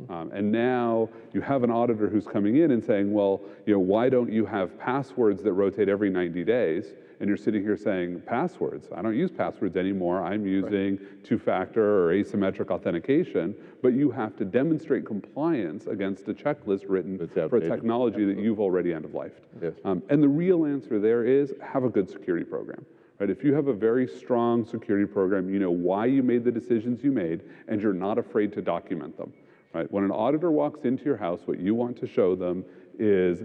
And now you have an auditor who's coming in and saying, well, why don't you have passwords that rotate every 90 days? And you're sitting here saying, passwords? I don't use passwords anymore. I'm using two-factor or asymmetric authentication. But you have to demonstrate compliance against a checklist written for a technology that you've already end-of-lifed. Yes. And the real answer there is have a good security program. Right? If you have a very strong security program, you know why you made the decisions you made, and you're not afraid to document them. Right? When an auditor walks into your house, what you want to show them is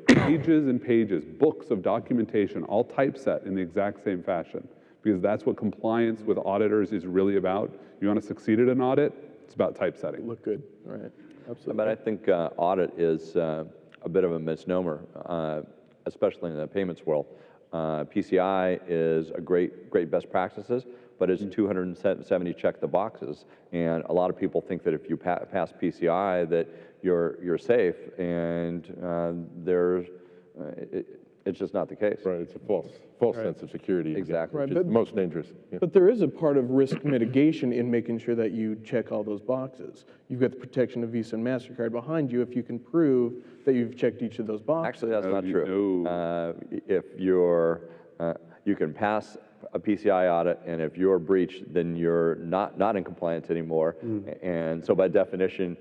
pages and pages, books of documentation, all typeset in the exact same fashion, because that's what compliance with auditors is really about. You want to succeed at an audit, it's about typesetting. Look good, right? Absolutely. But I think audit is a bit of a misnomer, especially in the payments world. PCI is a great best practices, but it's 270 check the boxes. And a lot of people think that if you pass PCI that you're safe, and it's just not the case. Right, it's a false sense of security. Exactly. Which is the most dangerous. Yeah. But there is a part of risk mitigation in making sure that you check all those boxes. You've got the protection of Visa and MasterCard behind you if you can prove that you've checked each of those boxes. Actually, that's not true. If you can pass a PCI audit, and if you're breached, then you're not in compliance anymore. And so by definition,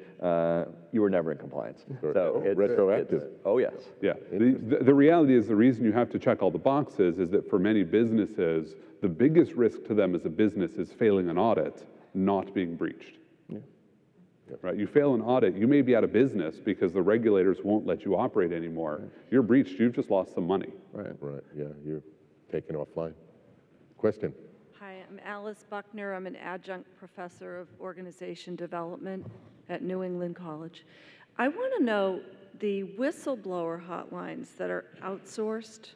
you were never in compliance. So it's retroactive. Oh, yes. Yeah, the reality is the reason you have to check all the boxes is that for many businesses, the biggest risk to them as a business is failing an audit, not being breached. Right? You fail an audit, you may be out of business because the regulators won't let you operate anymore. You're breached, you've just lost some money. Right, yeah, you're taken offline. Question? Hi, I'm Alice Buckner. I'm an adjunct professor of organization development at New England College. I want to know the whistleblower hotlines that are outsourced,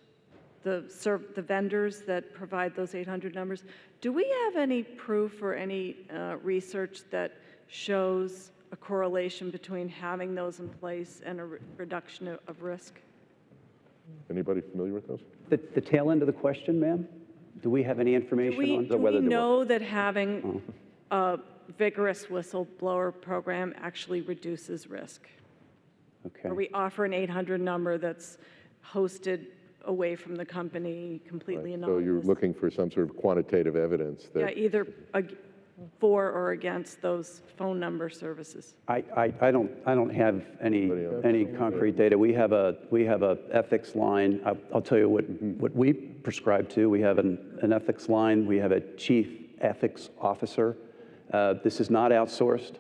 the vendors that provide those 800 numbers. Do we have any proof or any research that shows a correlation between having those in place and a reduction of risk? Anybody familiar with those? The tail end of the question, ma'am? Do we have any information on? Do we know that having a vigorous whistleblower program actually reduces risk? Okay. Or we offer an 800 number that's hosted away from the company, completely So anonymous? you're looking for some sort of quantitative evidence Yeah, that, either for or against those phone number services. I don't have any Anybody else? concrete data. We have a ethics line. I'll tell you what we prescribe to. We have an ethics line. We have a chief ethics officer. This is not outsourced.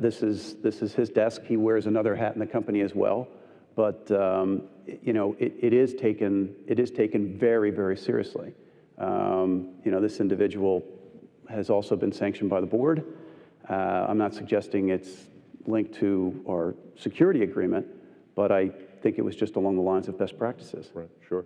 This is his desk. He wears another hat in the company as well. But you know, it is taken very, very seriously. You know, this individual has also been sanctioned by the board. I'm not suggesting it's linked to our security agreement, but I think it was just along the lines of best practices. right, sure.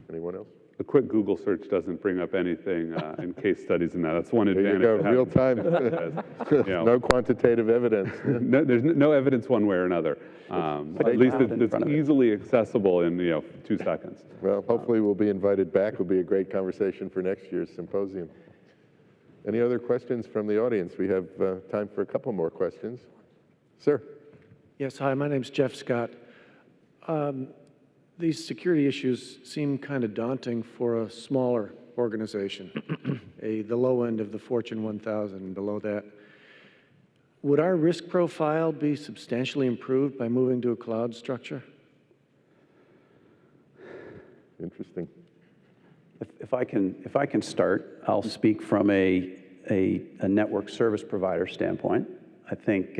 Anyone else? A quick Google search doesn't bring up anything in case studies and that. That's one There you advantage. go, of having- real time. You know, No quantitative evidence. no, there's no evidence one way or another. At least out in it's front of it. easily accessible in 2 seconds. Well, hopefully we'll be invited back. It'll be a great conversation for next year's symposium. Any other questions from the audience? We have time for a couple more questions. Sir? Yes, hi, my name's Jeff Scott. These security issues seem kind of daunting for a smaller organization, the low end of the Fortune 1000 and below that. Would our risk profile be substantially improved by moving to a cloud structure? Interesting. If I can start, I'll speak from a network service provider standpoint. I think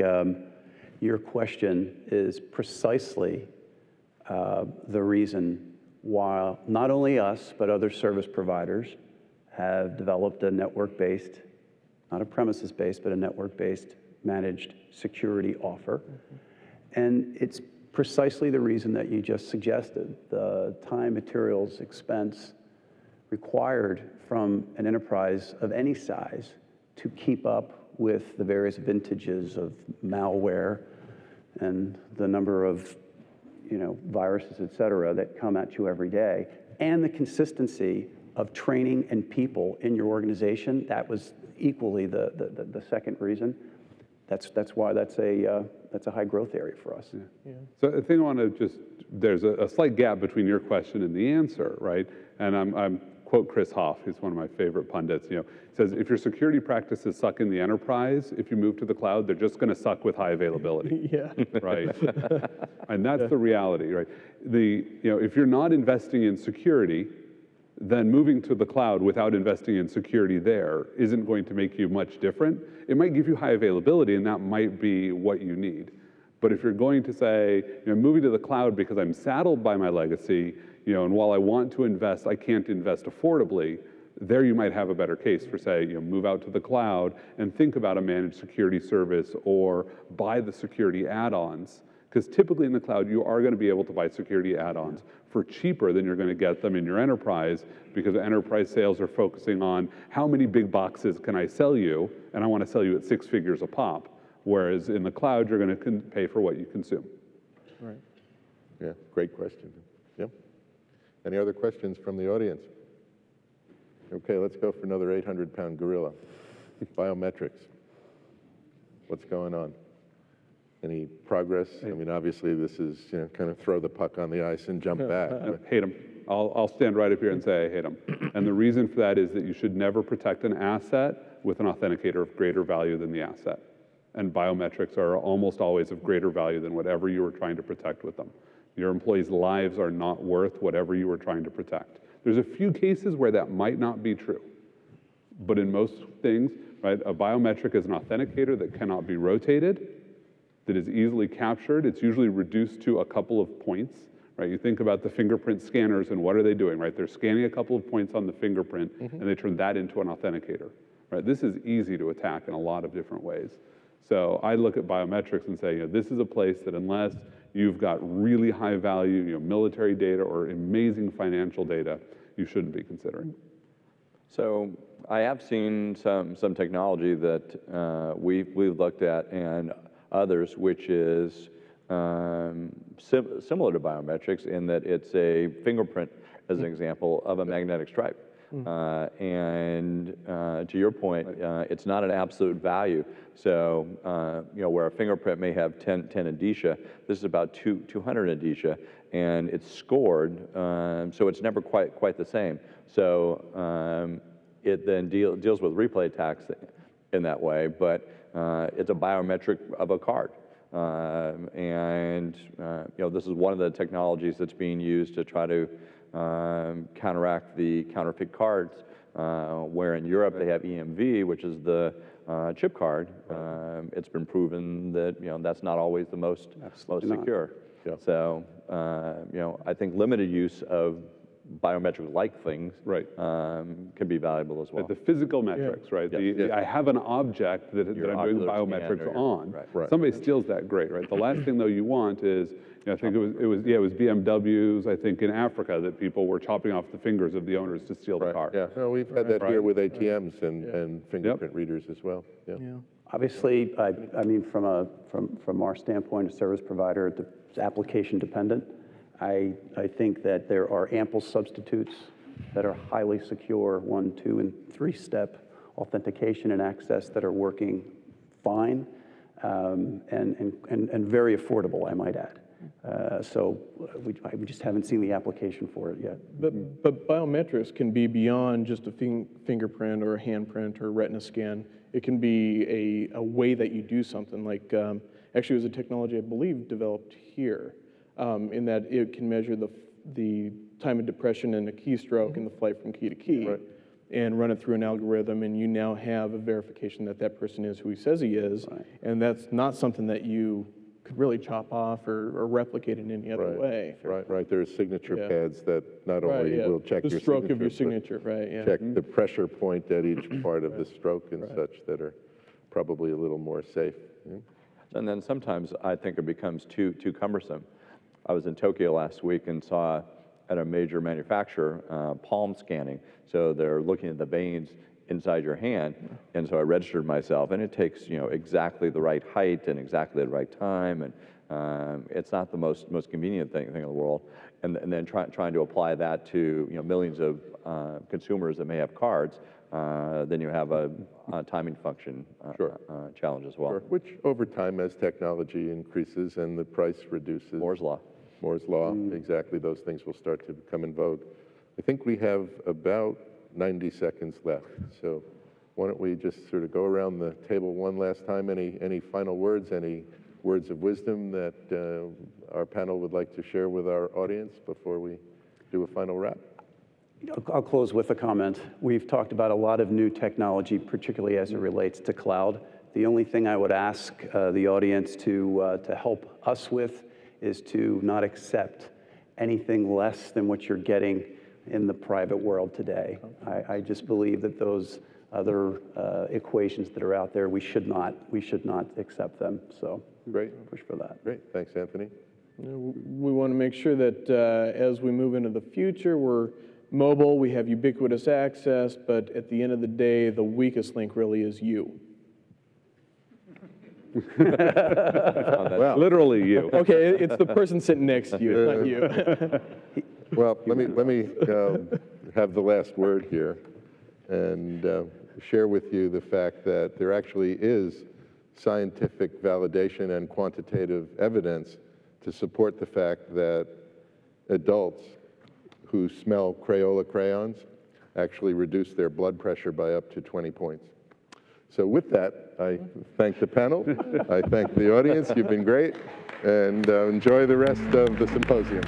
your question is precisely the reason why not only us, but other service providers have developed a network-based, not a premises-based, but a network-based managed security offer. And it's precisely the reason that you just suggested, the time, materials, expense required from an enterprise of any size to keep up with the various vintages of malware and the number of viruses, et cetera, that come at you every day, and the consistency of training and people in your organization. That was equally the second reason. That's why that's a high growth area for us. Yeah. So I think I want to there's a slight gap between your question and the answer, right? And I'm quote Chris Hoff, who's one of my favorite pundits, says, if your security practices suck in the enterprise, if you move to the cloud, they're just going to suck with high availability. Yeah. Right? And that's the reality, right? If you're not investing in security, then moving to the cloud without investing in security there isn't going to make you much different. It might give you high availability, and that might be what you need. But if you're going to say, moving to the cloud because I'm saddled by my legacy, and while I want to invest, I can't invest affordably, there you might have a better case for, say, move out to the cloud and think about a managed security service or buy the security add-ons. Because typically in the cloud, you are going to be able to buy security add-ons for cheaper than you're going to get them in your enterprise, because enterprise sales are focusing on how many big boxes can I sell you, and I want to sell you at 6 figures a pop. Whereas in the cloud, you're going to pay for what you consume. Right. Yeah, great question. Yep. Any other questions from the audience? Okay, let's go for another 800-pound gorilla. Biometrics. What's going on? Any progress? I mean, obviously, this is kind of throw the puck on the ice and jump back. I hate them. I'll stand right up here and say I hate them. And the reason for that is that you should never protect an asset with an authenticator of greater value than the asset. And biometrics are almost always of greater value than whatever you were trying to protect with them. Your employees' lives are not worth whatever you were trying to protect. There's a few cases where that might not be true. But in most things, right, a biometric is an authenticator that cannot be rotated, that is easily captured. It's usually reduced to a couple of points, right? You think about the fingerprint scanners and what are they doing, right? They're scanning a couple of points on the fingerprint and they turn that into an authenticator, right? This is easy to attack in a lot of different ways. So I look at biometrics and say, this is a place that unless you've got really high value, military data or amazing financial data, you shouldn't be considering. So I have seen some technology that we've looked at and others, which is similar to biometrics in that it's a fingerprint, as an example, of a magnetic stripe. And to your point, it's not an absolute value. So, where a fingerprint may have 10 indicia, this is about 200 indicia, and it's scored, so it's never quite the same. So it then deals with replay attacks in that way, but it's a biometric of a card. This is one of the technologies that's being used to try to counteract the counterfeit cards, where in Europe they have EMV, which is the chip card. It's been proven that that's not always the most secure. Yeah. So I think limited use of biometric-like things can be valuable as well. The physical metrics, right? I have an object that I'm doing the biometrics on. Somebody steals that, great, right? The last thing though you want is, I think it was BMWs, I think in Africa, that people were chopping off the fingers of the owners to steal the car. Yeah, no, we've had that here with ATMs and fingerprint readers as well. Yeah. Obviously, I mean, from our standpoint, a service provider, it's application dependent. I think that there are ample substitutes that are highly secure, 1, 2, and 3-step authentication and access that are working fine and very affordable, I might add. So we just haven't seen the application for it yet. But biometrics can be beyond just a fingerprint or a handprint or a retina scan. It can be a way that you do something. Like, actually, it was a technology I believe developed here, in that it can measure the time of depression in a keystroke and the flight from key to key, and run it through an algorithm, and you now have a verification that that person is who he says he is, and that's not something that you could really chop off or replicate in any other way. Right. There's signature pads that not only will check the stroke of your signature, check the pressure point at each part of the stroke and such that are probably a little more safe. And then sometimes I think it becomes too cumbersome. I was in Tokyo last week and saw at a major manufacturer palm scanning. So they're looking at the veins inside your hand, and so I registered myself, and it takes exactly the right height and exactly the right time, and it's not the most convenient thing in the world. And then trying to apply that to millions of consumers that may have cards, then you have a timing function challenge as well. Which over time, as technology increases and the price reduces. Moore's Law. Moore's Law, exactly. Those things will start to become in vogue. I think we have about 90 seconds left. So why don't we just sort of go around the table one last time? Any final words, any words of wisdom that our panel would like to share with our audience before we do a final wrap? I'll close with a comment. We've talked about a lot of new technology, particularly as it relates to cloud. The only thing I would ask the audience to help us with is to not accept anything less than what you're getting in the private world today. I just believe that those other equations that are out there, we should not accept them. So push for that. Great, thanks, Anthony. We want to make sure that as we move into the future, we're mobile, we have ubiquitous access, but at the end of the day, the weakest link really is you. Well, literally you. Okay, it's the person sitting next to you, it's not you. Well, let me have the last word here and share with you the fact that there actually is scientific validation and quantitative evidence to support the fact that adults who smell Crayola crayons actually reduce their blood pressure by up to 20 points. So with that, I thank the panel, I thank the audience, you've been great, and enjoy the rest of the symposium.